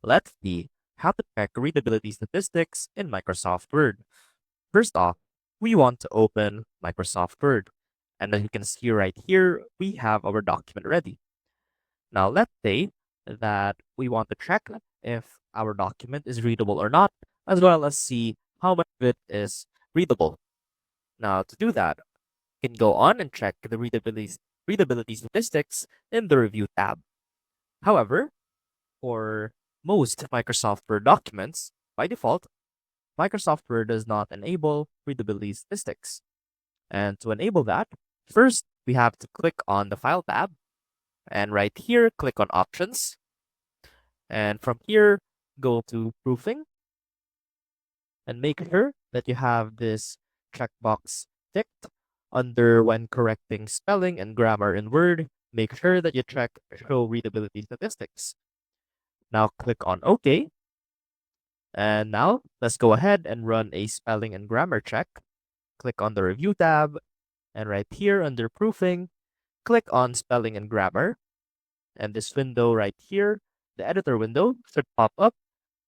Let's see how to check readability statistics in Microsoft Word. First off, we want to open Microsoft Word. And as you can see right here, we have our document ready. Now, let's say that we want to check if our document is readable or not, as well as see how much of it is readable. Now, to do that, you can go on and check the readability statistics in the Review tab. However, for most Microsoft Word documents, by default, Microsoft Word does not enable readability statistics. And to enable that, first we have to click on the File tab, and right here, click on Options. And from here, go to Proofing, and make sure that you have this checkbox ticked under when correcting spelling and grammar in Word. Make sure that you check Show Readability Statistics. Now click on OK. And now let's go ahead and run a spelling and grammar check. Click on the Review tab, and right here under Proofing, click on Spelling and Grammar. And this window right here, the editor window, should pop up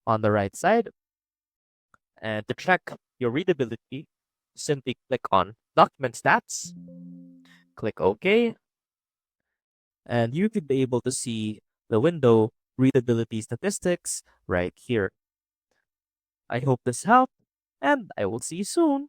on the right side. And to check your readability, simply click on Document Stats, click OK, and you could be able to see the window Readability Statistics right here. I hope this helped, and I will see you soon.